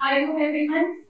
I hope everyone.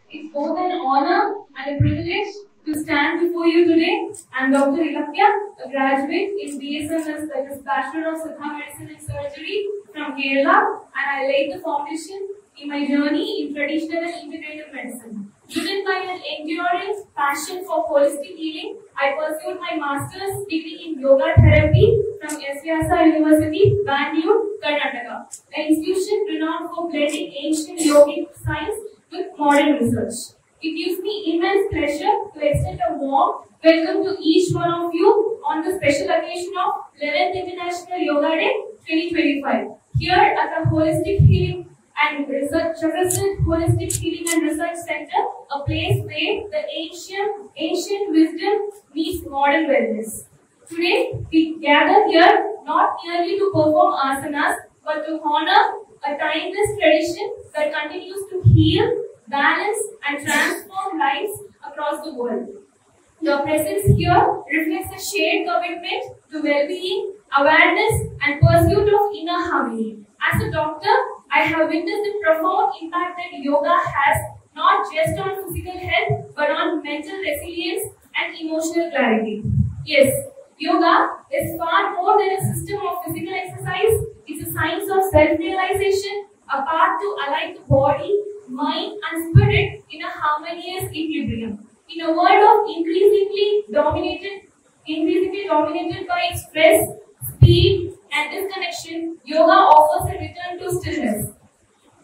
It's both an honor and a privilege to stand before you today. I'm Dr. Ilakya, a graduate in BSMS, that is Bachelor of Siddha Medicine and Surgery from Kerala, and I laid the foundation in my journey in traditional and integrative medicine. Driven by an enduring passion for holistic healing, I pursued my master's degree in yoga therapy from Vyasa University, Bangalore, Karnataka, an institution renowned for blending ancient yogic science with modern research. It gives me immense pleasure to extend a warm welcome to each one of you on the special occasion of 11th International Yoga Day 2025. Here at the Holistic Healing and Research Holistic Healing and Research Center, a place where the ancient wisdom meets modern wellness. Today, we gather here not merely to perform asanas, but to honor a timeless tradition that continues to heal, balance, and transform lives across the world. Your presence here reflects a shared commitment to well-being, awareness, and pursuit of inner harmony. As a doctor, I have witnessed the profound impact that yoga has not just on physical health, but on mental resilience and emotional clarity. Yes, yoga is far more than a system of physical exercise. It's a science of self-realization, a path to align the body, mind, and spirit in a harmonious equilibrium. In a world of increasingly dominated by stress, speed, and disconnection, yoga offers a return to stillness.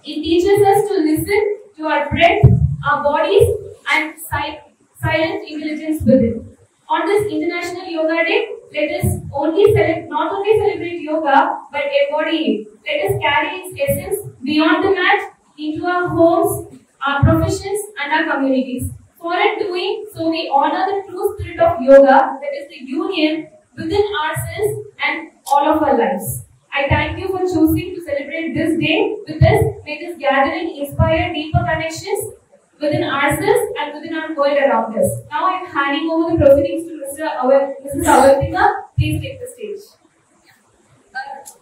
It teaches us to listen to our breath, our bodies, and silent intelligence within. On this International Yoga Day, let us not only celebrate yoga, but embody it. Let us carry its essence beyond the mat into our homes, our professions, and our communities. For in doing so, we honor the true spirit of yoga, that is the union within ourselves and all of our lives. I thank you for choosing to celebrate this day with us. May this gathering inspire deeper connections within ourselves and within our world around us. Now I am handing over the proceedings to Mrs. Avantika. Please take the stage.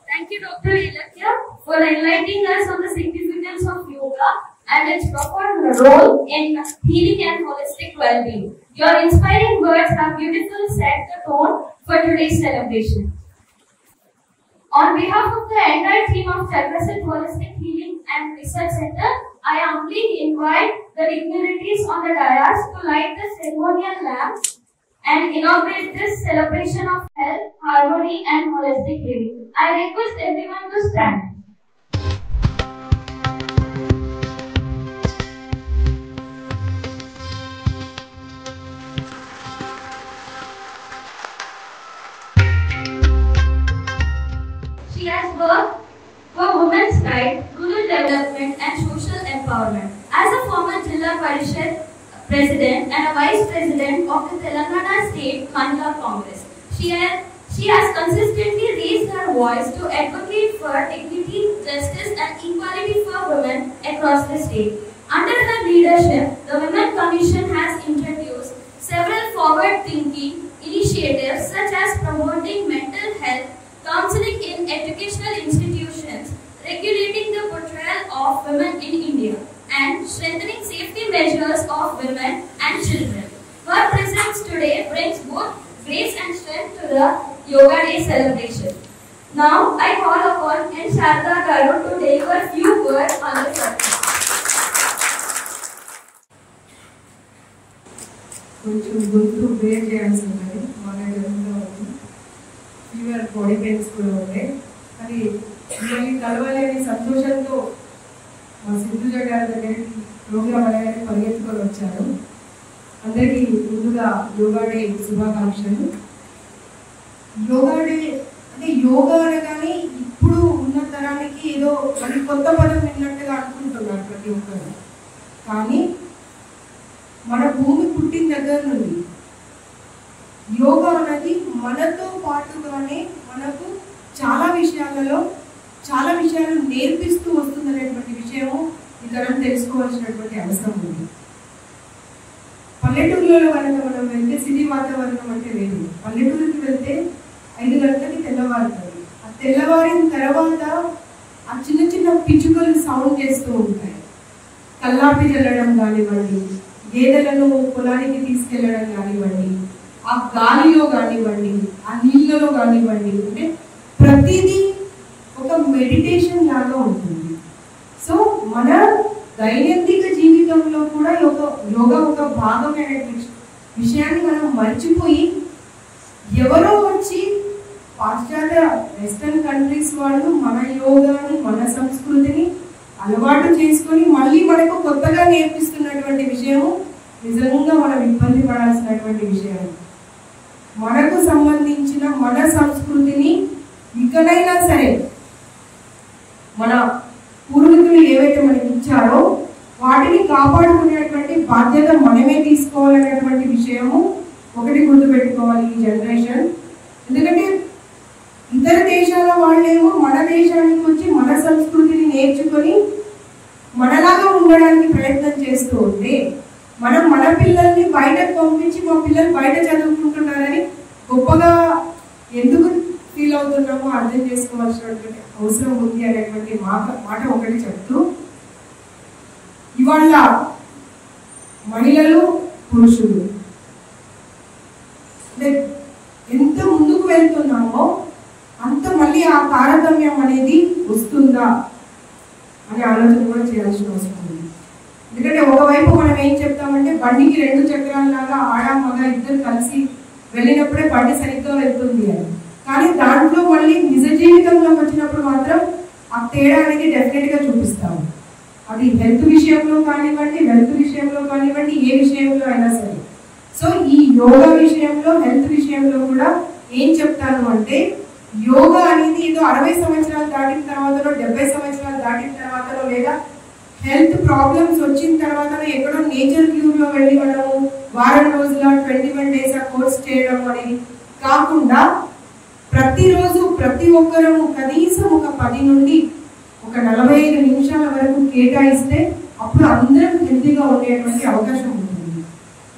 Thank you, Dr. Ilakya, for enlightening us on the significance of yoga and its profound role in healing and holistic well-being. Your inspiring words have beautifully set the tone for today's celebration. On behalf of the entire team of Chakrasit Holistic Healing and Research Center, I humbly invite the dignitaries on the dais to light the ceremonial lamps and inaugurate this celebration of health, harmony, and holistic living. I request everyone to stand. She has worked for women's rights, rural development, and social empowerment. As a former Jilla Parishad President and a Vice President of the Telangana State Mahila Congress, she has consistently raised her voice to advocate for dignity, justice, and equality for women across the state. Under her leadership, the Women Commission has introduced several forward-thinking initiatives such as promoting mental health, counseling in educational institutions, regulating the portrayal of women in India, and strengthening safety measures of women and children. Her presence today brings both grace and strength to the Yoga Day celebration. Now, I call upon N. Sharda Garu to take a few words on the subject. కొంచెం గొంతు bear చేయాల్సి ఉన్నది మన జరుగుతూ ఉంది. Fever, body pains కూడా ఉన్నాయి. కానీ మిమ్మల్ని కలవాలని సంతోషంతో మా సింధుజ గారి దగ్గరికి ప్రోగ్రామ్ అనేది పరిగెత్తుకొని వచ్చారు. అందరికీ ముందుగా యోగా డే శుభాకాంక్షలు. యోగా డే అంటే యోగా అనగానే ఇప్పుడు ఉన్న తరానికి ఏదో మరి కొత్త పదం విన్నట్టుగా అనుకుంటున్నారు ప్రతి ఒక్కరు. కానీ మన భూమి పుట్టిన దగ్గర నుండి యోగా అనేది మనతో పాటుగానే మనకు చాలా విషయాలు నేర్పిస్తూ వస్తుందనేటువంటి విషయము ఈ తరం తెలుసుకోవాల్సినటువంటి అవసరం ఉంది. పల్లెటూరులలో కనుక మనం వెళ్తే సిటీ వాతావరణం అంటే లేదు. పల్లెటూరుకి వెళ్తే 5 గంటలకి తెల్లవారుతుంది. ఆ తెల్లవారిన తర్వాత ఆ చిన్న చిన్న పిచ్చుకలు సౌండ్ చేస్తూ ఉంటాయి. కల్లాపి చల్లడం కానివ్వండి, గేదెలను పొలానికి తీసుకెళ్లడం కానివ్వండి, ఆ గాలిలో కానివ్వండి, ఆ నీళ్ళలో కానివ్వండి, అంటే ప్రతిదీ ఒక మెడిటేషన్ లాగా ఉంటుంది. సో మన దైనందిక జీవితంలో కూడా యోగా ఒక భాగమైన విషయాన్ని మనం మర్చిపోయి ఎవరో వచ్చి పాశ్చాత్య వెస్టర్న్ కంట్రీస్ వాళ్ళు మన యోగాని, మన సంస్కృతిని అలవాటు చేసుకొని మళ్ళీ మనకు కొత్తగా నేర్పిస్తున్నటువంటి విషయము నిజంగా మనం ఇబ్బంది పడాల్సినటువంటి విషయం. మనకు సంబంధించిన మన సంస్కృతిని ఇకనైనా సరే మన పూర్వీకులు ఏవైతే మనకి ఇచ్చారో వాటిని కాపాడుకునేటువంటి బాధ్యత మనమే తీసుకోవాలనేటువంటి విషయము ఒకటి గుర్తుపెట్టుకోవాలి ఈ జనరేషన్. ఎందుకంటే ఇతర దేశాల వాళ్ళేమో మన దేశానికి వచ్చి మన సంస్కృతిని నేర్చుకొని మనలాగా ఉండడానికి ప్రయత్నం చేస్తూ ఉంటే మనం మన పిల్లల్ని బయటకు పంపించి మా పిల్లలు బయట చదువుకుంటున్నారని గొప్పగా ఎందుకు ఫీల్ అవుతున్నామో అర్థం చేసుకోవాల్సినటువంటి అవసరం ఉంది అనేటువంటి మాట ఒకటి చెప్తూ, ఇవాళ మహిళలు పురుషులు ఎంత ముందుకు వెళ్తున్నామో అంత మళ్ళీ ఆ తారతమ్యం అనేది వస్తుందా అనే ఆలోచన కూడా చేయాల్సిన అవసరం ఉంది. ఎందుకంటే ఒకవైపు మనం ఏం చెప్తామంటే బండికి 2 చక్రాలలాగా ఆడ మగ ఇద్దరు కలిసి వెళ్ళినప్పుడే బండి సరిగ్గా వెళ్తుంది అని. కానీ దాంట్లో మళ్ళీ నిజ జీవితంలోకి వచ్చినప్పుడు మాత్రం ఆ తేడా అనేది డెఫినెట్ గా చూపిస్తాము. అది హెల్త్ విషయంలో కానివ్వండి, వెల్త్ విషయంలో కానివ్వండి, ఏ విషయంలో అయినా సరే. సో ఈ యోగా విషయంలో, హెల్త్ విషయంలో కూడా ఏం చెప్తాను అంటే, యోగా అనేది ఏదో 60 సంవత్సరాలు దాటిన తర్వాతనో 70 సంవత్సరాలు దాటిన తర్వాతనో లేదా హెల్త్ ప్రాబ్లమ్స్ వచ్చిన తర్వాతనో ఎక్కడో నేచర్ క్యూర్ లో వెళ్ళి మనము వారం రోజుల 21 డేస్ కోర్స్ చేయడం అనేది కాకుండా ప్రతిరోజు ప్రతి ఒక్కరము కనీసం ఒక 10 నుండి ఒక 45 నిమిషాల వరకు కేటాయిస్తే అప్పుడు అందరం హెల్తీగా ఉండేటువంటి అవకాశం ఉంటుంది.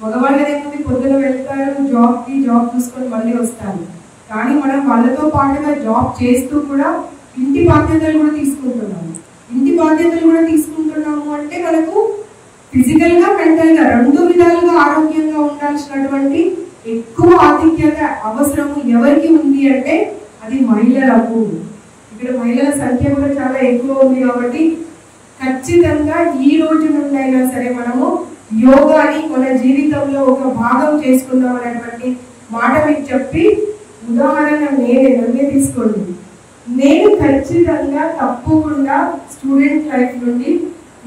మగవాళ్ళదేముంది, పొద్దున వెళ్తారు జాబ్ చూసుకొని మళ్ళీ వస్తారు. కానీ మనం వాళ్ళతో పాటుగా జాబ్ చేస్తూ కూడా ఇంటి బాధ్యతలు కూడా తీసుకుంటున్నాము. ఇంటి బాధ్యతలు కూడా తీసుకుంటున్నాము అంటే మనకు ఫిజికల్ గా, మెంటల్ గా 2 విధాలుగా ఆరోగ్యంగా ఉండాల్సినటువంటి ఎక్కువ ఆధిక్యత అవసరము ఎవరికి ఉంది అంటే అది మహిళలకు. ఇక్కడ మహిళల సంఖ్య కూడా చాలా ఎక్కువ ఉంది కాబట్టి ఖచ్చితంగా ఈ రోజు నుండి అయినా సరే మనము యోగాని మన జీవితంలో ఒక భాగం చేసుకుందాం అనేటువంటి మాట మీకు చెప్పి, ఉదాహరణ నన్నే తీసుకోండి. నేను ఖచ్చితంగా తప్పకుండా స్టూడెంట్ లైఫ్ నుండి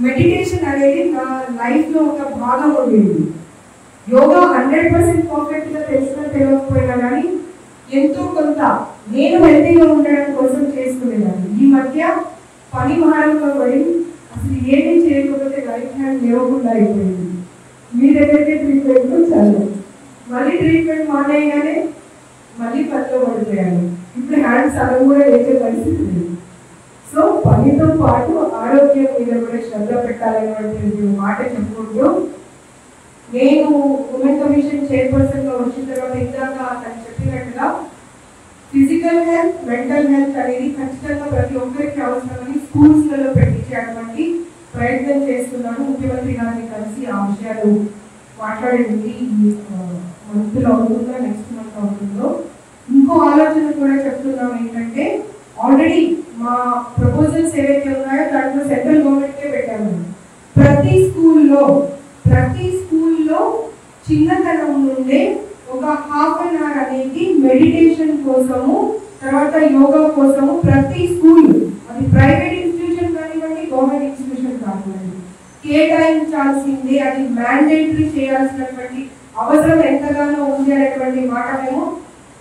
మెడిటేషన్ అనేది నా లైఫ్ లో ఒక భాగం ఉండేది. యోగా 100% పర్ఫెక్ట్ గా తెలియకపోయినా కానీ ఎంతో కొంత నేను హెల్తీగా ఉండడం కోసం చేసుకునేదాన్ని. ఈ మధ్య పని భారంలో పడి అసలు ఏమీ చేయకపోతే రైట్ హ్యాండ్ లేవకుండా అయిపోయింది. మీ దగ్గరికి ట్రీట్మెంట్ వచ్చాను, మళ్ళీ ట్రీట్మెంట్ మానేయగానే మళ్ళీ పనిలో పడిపోయాను. ఇప్పుడు హ్యాండ్ సగం కూడా వేసే పరిస్థితి లేదు. సో పనితో పాటు ఆరోగ్యం మీద కూడా శ్రద్ధ పెట్టాలనేటువంటి మాట చెప్పుకుంటూ, నేను ఉమెన్ కమిషన్ చైర్పర్సన్ గా వచ్చిన తర్వాత ఇందాక తను చెప్పినట్టుగా ఫిజికల్ హెల్త్, మెంటల్ హెల్త్ అనేది ఖచ్చితంగా ప్రతి ఒక్కరికి అవసరమని స్కూల్స్ లలో పెట్టించేటువంటి ప్రయత్నం చేస్తున్నాను. ముఖ్యమంత్రి గారిని కలిసి ఆ విషయాలు మాట్లాడేది ఈ మంత్ లో అవుతుందో నెక్స్ట్ మంత్ అవుతుందో. ఇంకో ఆలోచన కూడా చెప్తున్నాం ఏంటంటే, ఆల్రెడీ మా ప్రపోజల్స్ ఏవైతే ఉన్నాయో దాంట్లో సెంట్రల్ గవర్నమెంట్కే పెట్టాము. ప్రతి స్కూల్లో చిన్నతనం నుండే ఒక ½ an hour అనేది మెడిటేషన్ కోసము, తర్వాత యోగా కోసము ప్రతి స్కూల్, అది ప్రైవేట్ ఇన్స్టిట్యూషన్ కానివ్వండి, గవర్నమెంట్ ఇన్స్టిట్యూషన్ కానివ్వండి, కేటాయించాల్సిందే. అది మ్యాండేటరీ చేయాల్సినటువంటి అవసరం ఎంతగానో ఉంది అనేటువంటి మాట మేము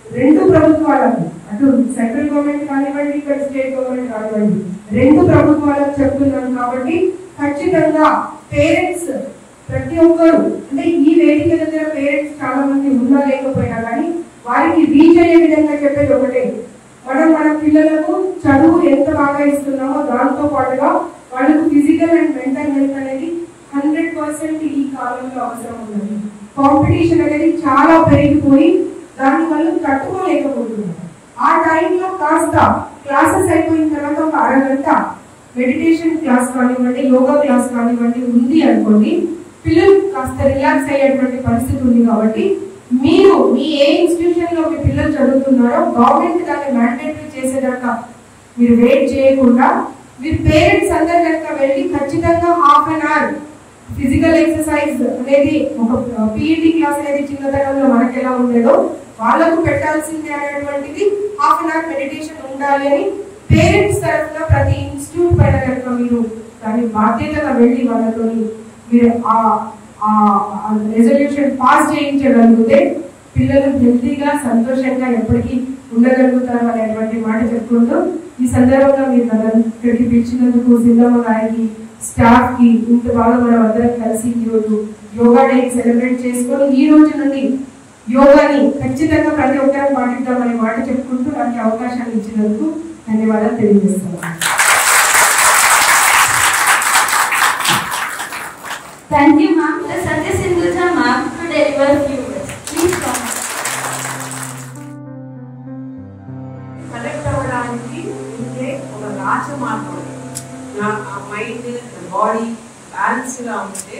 2 ప్రభుత్వాలకు, అటు సెంట్రల్ గవర్నమెంట్ కానివ్వండి, ఇక్కడ స్టేట్ గవర్నమెంట్ కానివ్వండి, 2 ప్రభుత్వాలకు చెప్తున్నాను. కాబట్టి ఖచ్చితంగా పేరెంట్స్ ప్రతి ఒక్కరు, అంటే ఈ వేదిక దగ్గర పేరెంట్స్ చాలా మంది ఉన్నా లేకపోయినా కానీ వారికి రీచ్ అయ్యే విధంగా చెప్పేది ఒకటే, మనం మన పిల్లలకు చదువు ఎంత బాగా ఇస్తున్నామో దాంతో పాటుగా వాళ్ళకు ఫిజికల్ అండ్ మెంటల్ హెల్త్ అనేది 100% ఈ కాలంలో అవసరం ఉన్నది. కాంపిటీషన్ అనేది చాలా పెరిగిపోయి దాని వల్ల తట్టుకోలేకపోతున్నారు. ఆ టైంలో కాస్త క్లాసెస్ అయిపోయిన తర్వాత ఒక అరగంట మెడిటేషన్ క్లాస్ కానివ్వండి, యోగా క్లాస్ కానివ్వండి ఉంది అనుకోండి, పిల్లలు కాస్త రిలాక్స్ అయ్యేటువంటి పరిస్థితి ఉంది. కాబట్టి మీరు మీ ఏ ఇన్స్టిట్యూషన్ లో మీ పిల్లలు చదువుతున్నారో గవర్నమెంట్ దాన్ని మ్యాండేటరీ చేసేదాకా మీరు వెయిట్ చేయకుండా మీరు పేరెంట్స్ అందరు కనుక వెళ్ళి ఖచ్చితంగా half an hour physical exercise అనేది, ఒక పీఈటీ క్లాస్ అనేది చిన్నతనంలో మనకి ఎలా ఉండేదో వాళ్ళకు పెట్టాల్సింది అనేటువంటిది హాఫ్ అన్ అవర్ మెడిటేషన్ ఉండాలి అని పేరెంట్స్ తరఫున ప్రతి ఇన్స్టిట్యూట్ పైన కనుక మీరు దాని బాధ్యతగా వెళ్ళి వాళ్ళతో మీరు రెజల్యూషన్ పాస్ చేయించగలిగితే పిల్లలు హెల్తీగా సంతోషంగా ఎప్పటికీ ఉండగలుగుతారు అనేటువంటి మాట చెప్పుకుంటూ ఈ సందర్భంగా మీరు ఇక్కడికి పిలిచినందుకు సిద్ధమ్మ గారికి, స్టాఫ్ కి, ఇంత బాగా మనం అందరం కలిసి ఈ రోజు యోగా డే సెలబ్రేట్ చేసుకొని ఈ రోజు నుండి యోగాని ఖచ్చితంగా ప్రతి ఒక్కరూ పాటిద్దామనే మాట చెప్పుకుంటూ నాకు అవకాశాన్ని ఇచ్చినందుకు ధన్యవాదాలు తెలియజేస్తున్నాను. Thank you, ma'am. Satya Sindhuja, ma'am, to deliver few words. Please come. Connect అవ్వడానికి ఇంకే ఒక రాజమార్గం. నా మైండ్, బాడీ బ్యాలెన్స్గా ఉంటే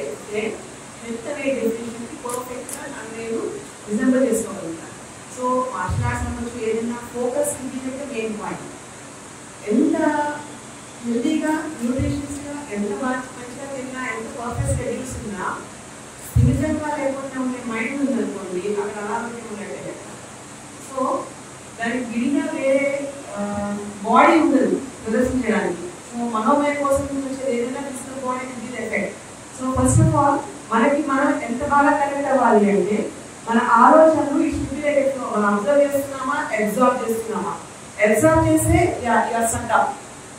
హెల్త్ అనే డెఫినేషన్కి పర్ఫెక్ట్గా నేను రిజంబుల్ చేసుకోగలుగుతాను. సో మార్షల్ ఆర్ట్స్ అవ్వచ్చు, ఏదైనా ఫోకస్ ఇంటికంటే మెయిన్ పాయింట్. ఎంత హెల్తీగా, న్యూట్రిషన్స్గా, ఎంత మంచిగా తిన్నా, ఎంత పర్ఫెక్ట్ షెడ్యూల్స్ ఉన్నా స్థిమితంగా లేకుండా ఉండే మైండ్ ఉందనుకోండి, అక్కడ అనారోగ్యం ఉన్నట్టే. సో దానికి విడిగా వేరే బాడీ ఉండదు ప్రదర్శించడానికి. సో మనోమయ కోసం వచ్చేది ఏదైనా physical body will effect. So first of all మనం ఎంత బాగా కనెక్ట్ అవ్వాలి అంటే మన ఆలోచనలు ఈ షుడ్ మనం అబ్జర్వ్ చేస్తున్నామా, అబ్జర్వ్ చేస్తున్నామా. అబ్జర్వ్ చేస్తే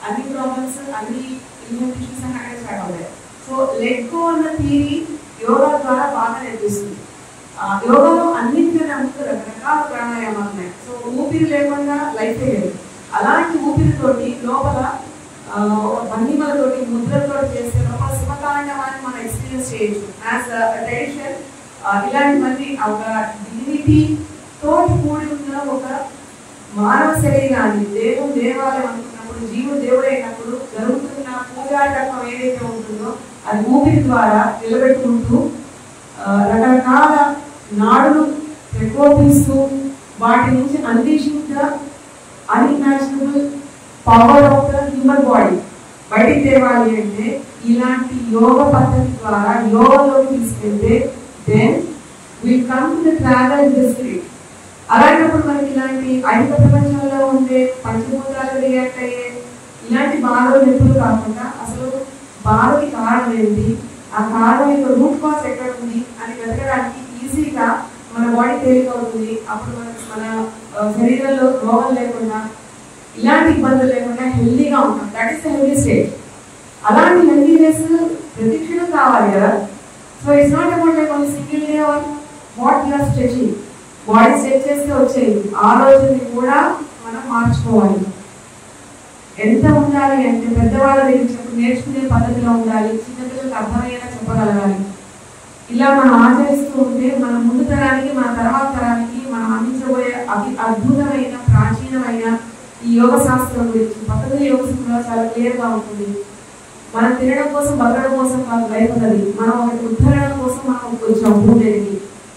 అన్ని ప్రాబ్లమ్స్, అన్ని ఇన్ఫెక్షన్స్ అన్ని అక్కడ స్టార్ట్ అవుతాయి. సో లెట్ గో అన్న థియరీ యోగా ద్వారా బాగా నేర్పిస్తుంది. యోగాలో అన్నింటికన్నా ముందు రకరకాల ప్రాణాయామాలు ఉన్నాయి. సో ఊపిరి లేకుండా లైఫ్ లేదు. అలాంటి ఊపిరితోటి లోపల భంగిమలతోటి, ముద్రలతో చేస్తే లోపల శివతాండవాన్ని మనం ఎక్స్పీరియన్స్ చేయొచ్చు. యాజ్ ట్రెడిషన్ ఇలాంటివన్నీ ఒక డిగ్నిటీ తోటి కూడి ఉన్న ఒక మానవ శరీరాన్ని దేవాలయం అనుకున్నప్పుడు, జీవుడు దేవుడైనప్పుడు జరుగుతున్న పూజాటకం ఏదైతే ఉంటుందో అది ఊపిరి ద్వారా నిలబెట్టుకుంటూ రకరకాల నాడులు ప్రకోపిస్తూ వాటి నుంచి అన్వేషించ unimaginable power of the human body బయటికి తేవాలి అంటే ఇలాంటి యోగ పద్ధతి ద్వారా యోగలోకి తీసుకెళ్తే then will come to the travel in the spirit. అలాంటప్పుడు మనకి ఇలాంటి ఐదు ప్రపంచంలో ఉండే పంచభూతాలు రియాక్ట్ అయ్యే ఇలాంటి బాధలు ఎప్పుడు కాకుండా అసలు బాధకి కారణం ఏంటి, ఆ కారణం యొక్క రూట్ కాజ్ ఎక్కడ ఉంది అని వెతకడానికి ఈజీగా మన బాడీ తేలికవుతుంది. అప్పుడు మన శరీరంలో రోగం లేకుండా, ఇలాంటి ఇబ్బందులు లేకుండా హెల్దీగా ఉంటాం. That is the healthy state. అలాంటి హెల్దీనెస్ ప్రతి క్షణం కావాలి కదా. So it's not about like only single day or what you are stretching. Body stretch చేస్తే వచ్చేది ఆలోచనని కూడా మనం మార్చుకోవాలి. ఎంత ఉండాలి అంటే పెద్దవాళ్ళ దగ్గర నేర్చుకునే పద్ధతిలో ఉండాలి, చిన్నపిల్లలకు అర్థమయ్యేలా చెప్పగలగాలి. ఇలా మనం ఆచరిస్తూ ఉంటే మన ముందు తరానికి, మన తర్వాత తరానికి మనం అందించబోయే అద్భుతమైన ప్రాచీనమైన ఈ యోగ శాస్త్రం గురించి పద్ధతి యోగ శాస్త్రం చాలా క్లియర్గా ఉంటుంది. మనం తినడం కోసం, బతకడం కోసం కాదు లైఫ్ ఉన్నది. మనం ఒకటి ఉద్ధరణ కోసం మనం వచ్చాం భూమికి.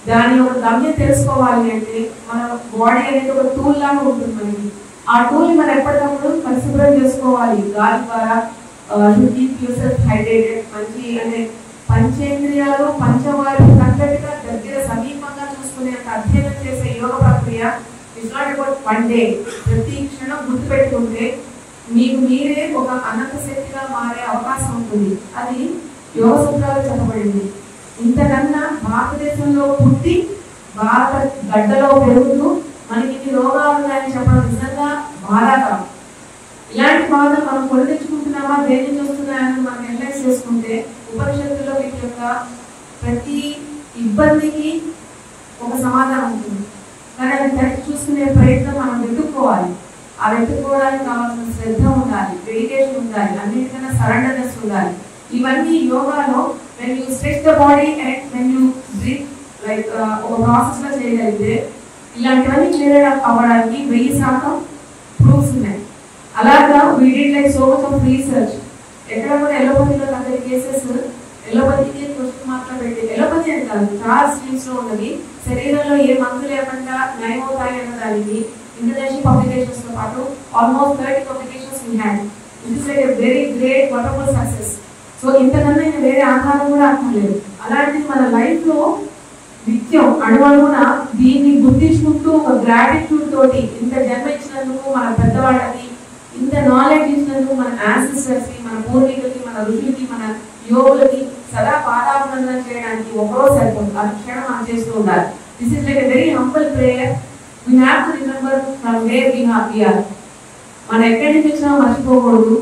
దాని యొక్క గమ్యం తెలుసుకోవాలి అంటే మన బాడీ అనేది ఒక టూల్ లాగా ఉంటుంది మనకి. ఆ టూల్ మనం ఎప్పటికప్పుడు పరిశుభ్రం చేసుకోవాలి. గాలి ద్వారా హైడ్రేటెడ్, మంచి అంటే పంచేంద్రియాలు, పంచవాయువు తగ్గట్టుగా దగ్గర సమీపంగా చూసుకునేంత అధ్యయనం చేసే యోగ ప్రక్రియ it's not about one day. ప్రతి క్షణం గుర్తుపెట్టుకుంటే మీకు మీరే ఒక అనంత శక్తిగా మారే అవకాశం ఉంటుంది. అది యోగ సూత్రాలు చెప్పబడింది. ఇంతకన్నా భారతదేశంలో పుట్టి భారత గడ్డలో పెరుగుతూ మనకి ఇన్ని రోగాలు ఉన్నాయని చెప్పడం నిజంగా బాధాకరం. ఇలాంటి బాధలు మనం కొని తెచ్చుకుంటున్నామా, దేని చూస్తున్నాయని మనం అనలైజ్ చేసుకుంటే ఉపనిషత్తుల్లో వీటి యొక్క ప్రతి ఇబ్బందికి ఒక సమాధానం ఉంటుంది. కానీ అది కరెక్ట్ చూసుకునే ప్రయత్నం మనం వెతుక్కోవాలి. ఆ వెతుక్కోవడానికి కావాల్సిన శ్రద్ధ ఉండాలి, డెడికేషన్ ఉండాలి, అన్నిటికన్నా సరెండర్నెస్ ఉండాలి. ఇవన్నీ యోగాలో when you stretch the body and when you breathe like ఒక ప్రాసెస్ లో చేయగలిగితే ఇలాంటివన్నీ క్లియర్ అవ్వడానికి 1000% ప్రూఫ్స్ ఉన్నాయి. అలాగా we did like so much of research చాలా స్ట్రీమ్స్ లో ఉన్నది. శరీరంలో ఏ మందు లేకుండా నయమవుతాయి అన్న దానికి ఇంటర్నేషనల్ పబ్లికేషన్స్ తో పాటు almost 30 publications we had. It is like a very great wonderful success. So ఇంతకన్నా ఇంకా వేరే ఆధారం కూడా అక్కర్లేదు. అలాంటిది మన లైఫ్ లో నిత్యం అణువణువున దీన్ని గుర్తించుకుంటూ ఒక గ్రాటిట్యూడ్ తోటి ఇంత జన్మ ఇచ్చినందుకు మన పెద్దవాళ్ళకి, ఇంత నాలెడ్జ్ ఇచ్చినందుకు మన యాన్సిస్టర్స్ కి, మన పూర్వీకులకి, మన ఋషులకి, మన యోగులకి సదా పాదాభివందనం చేయడానికి ఒకరోజు సరిపోతుంది. ఆ క్షణం మనం చేస్తూ ఉండాలి. This is like a very humble prayer. We have to remember from where we are. మనం ఎక్కడి నుంచి వచ్చినా మర్చిపోకూడదు.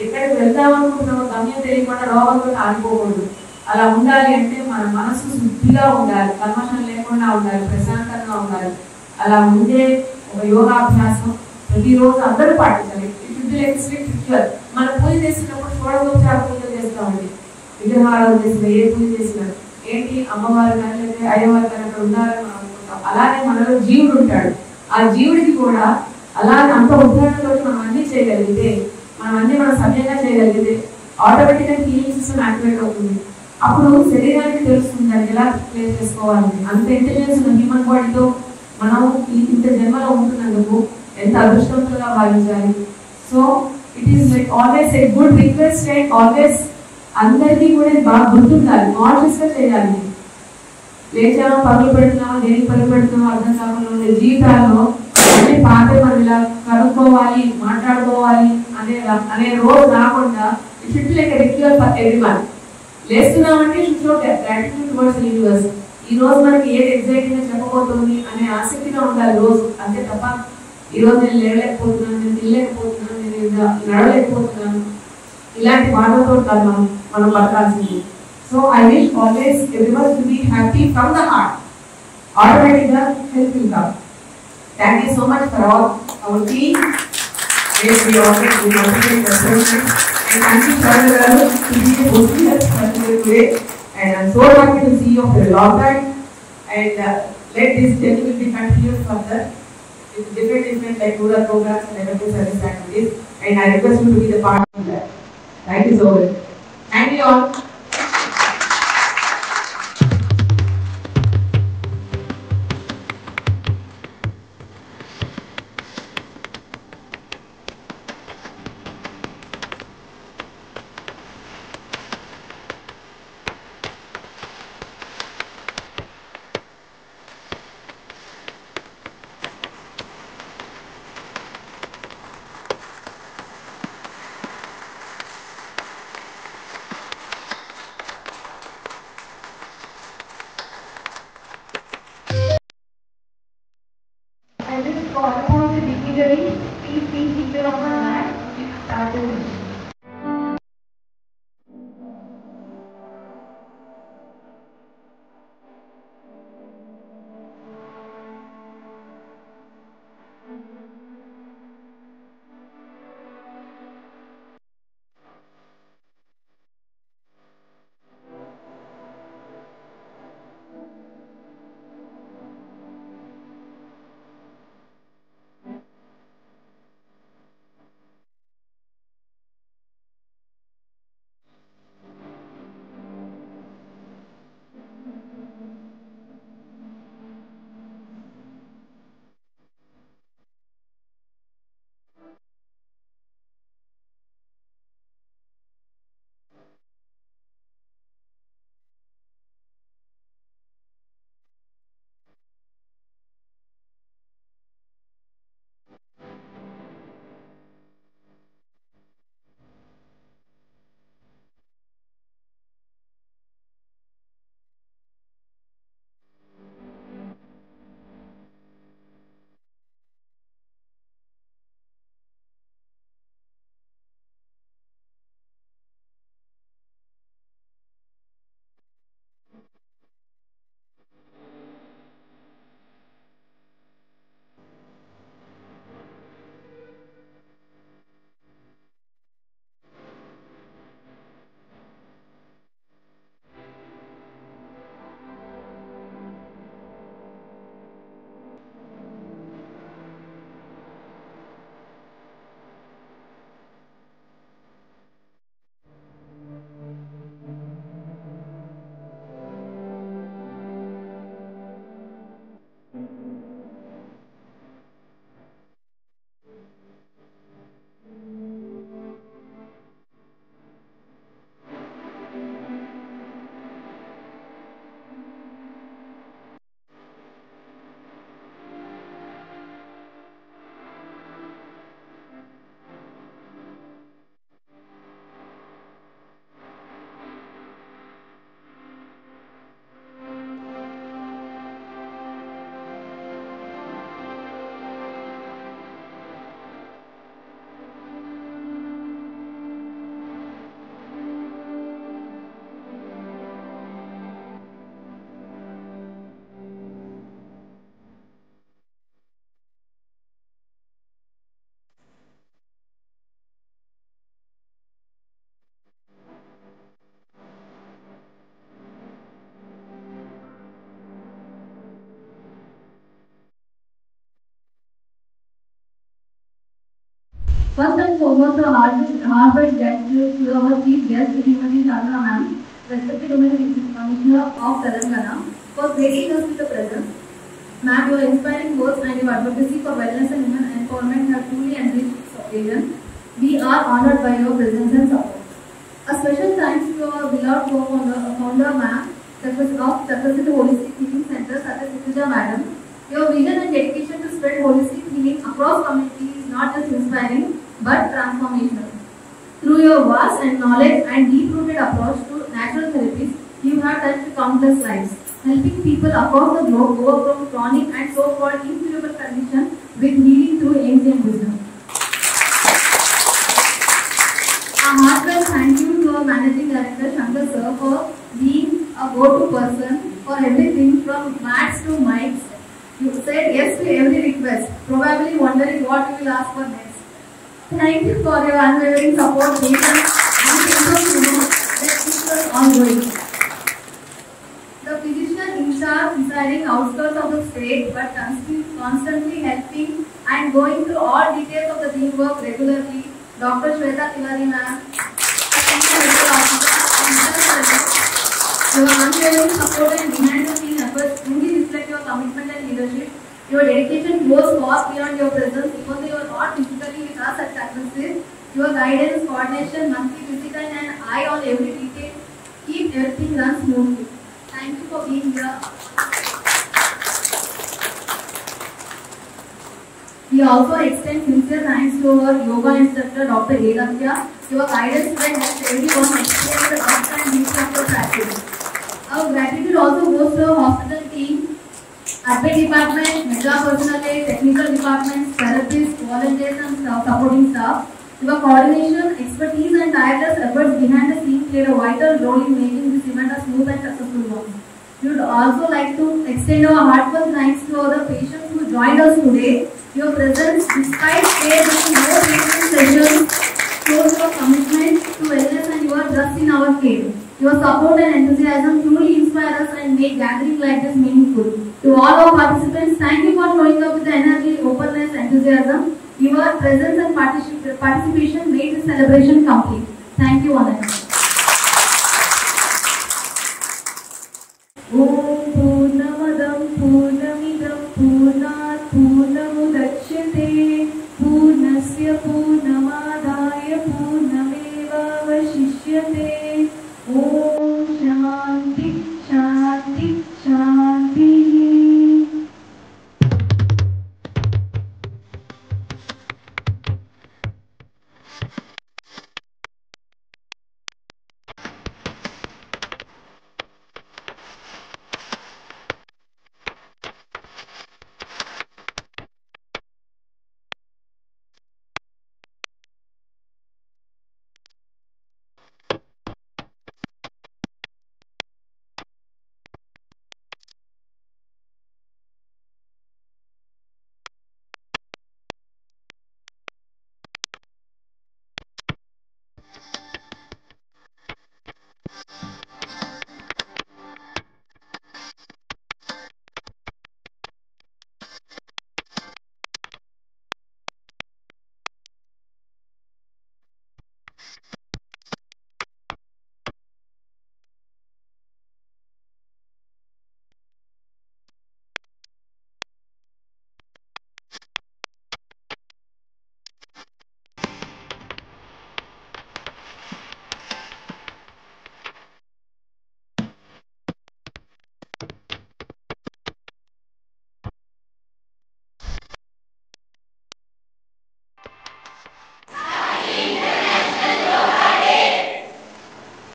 ఎక్కడికి వెళ్దామనుకుంటున్నామో గమ్యం తెలియకుండా రోగంతో ఆగిపోకూడదు. అలా ఉండాలి అంటే మన మనసు శుద్ధిగా ఉండాలి, కల్మషం లేకుండా ఉండాలి, ప్రశాంతంగా ఉండాలి. అలా ఉండే ఒక యోగాభ్యాసం ప్రతిరోజు అందరూ పాటించాలి. మన పూజ చేసినప్పుడు షోడశోపచార పూజలు చేస్తామండి. విగ్రహాలు చేసిన ఏ పూజ చేసినా ఏంటి అమ్మవారు కానీ లేదా అయ్యవారు కానీ అక్కడ ఉన్నారని మనం అనుకుంటాం. అలానే మనలో జీవుడు ఉంటాడు. ఆ జీవుడికి కూడా అలా అంత ఉదాహరణతో మనం అన్ని చేయగలిగితే, మనం సమయంగా చేయగలిగితే ఆటోమేటిక్ గా హీలింగ్ సిస్టమ్ యాక్టివేట్ అవుతుంది. అప్పుడు శరీరానికి తెలుస్తుంది దాన్ని ఎలా ప్లే చేసుకోవాలని. అంత ఇంటెలిజెన్స్ ఉన్న హ్యూమన్ బాడీతో మనం ఇంత జన్మలో ఉంటున్నందుకు ఎంత అదృష్టవంతులుగా భావించాలి. So it is like always a good request and always అందరికీ కూడా బాగా గుర్తుండాలి, కాన్షియస్ గా చేయాలి. లేచామా పరుగులు పెడుతున్నామా, దేనికి పరుగు పెడుతున్నామో అర్థం కాకుండా ఉండే జీవితాల్లో అన్ని పాతే మనం ఇలా కనుక్కోవాలి, మాట్లాడుకోవాలి అనే రోజు రాకుండా it should like a ritual for everyone. లేస్తున్నామంటే should show gratitude towards the universe. ఈ రోజు మనకి ఏది ఎగ్జైటింగ్ గా చెప్పబోతుంది అనే ఆసక్తిగా ఉండాలి రోజు. అంతే తప్ప ఈ రోజు నేను లేవలేకపోతున్నాను, నేను తినలేకపోతున్నాను, నేను నడవలేకపోతున్నాను ఇలాంటి బాధలతో కాదు మనం బతకాల్సింది. So I wish always everyone to be happy from the heart. Automatic గా help will come. Thank you so much for all our team. And thank you, Sharada Garu, to be hosting us today. And I'm so happy to see you after a long time. And let this journey will be continued further with different like rural programs and emergency service activities. And I request you to be the part of that. Thank you so much. Thank you all. foremost, a heartfelt gratitude to our chief guest, Srimati Chandra ma'am, respected Women Commissioner of Telangana, for gracing us with the presence. Ma'am, your inspiring words and your advocacy for wellness and women empowerment have truly enriched this occasion. We are honored by your presence and support. A special thanks to our beloved co-founder ma'am, of Chakrasit Holistic Healing Center, such as Sitija madam. Your vision and dedication to spread holistic healing across communities is not just inspiring but transformational. Through your vast and knowledge and deep-rooted approach to natural therapies, you have touched countless lives, helping people across the globe overcome chronic and so-called incurable conditions with healing through ancient wisdom. A heartfelt thank you to our Managing Director Shankar sir for being a go-to person for everything from mats to mics. You said yes to every request, probably wondering what you will ask for next. Thank you for your unwavering support, patience, and sense of humor that keeps us ongoing. The physician in charge residing outskirts of the state but constantly helping and going through all details of the team work regularly, Dr. Shweta Tiwari ma'am, your unwavering support and behind the scene efforts truly reflect your commitment and leadership. Your dedication goes far beyond your presence, even though you are not physically with us at Chakrasit. Your guidance, coordination, monthly visit and eye on every detail keep everything run smoothly. Thank you for being here. We also extend sincere thanks to our yoga instructor, Dr. Elakya. Your guidance will help everyone experience the depth and beauty of your practice. Our gratitude also goes to our hospital team, admin department, medical personnel, technical departments, therapists, volunteers and supporting staff. Your coordination, expertise and tireless efforts behind the scenes played a vital role in making this event a smooth and successful one. We would also like to extend our heartfelt thanks to all the patients who joined us today. Your presence, despite care during no treatment sessions, shows your commitment to wellness and your trust in our care. Your support and enthusiasm truly inspire us and make gathering like this meaningful. To all our participants, thank you for showing up with the energy, openness, enthusiasm. Your presence and participation made this celebration complete. Thank you, all. Om Purnamadam Purnamidam Purnat Purnamudachyate Purnasya Purnamadaya Purnameva Vashishyate. Om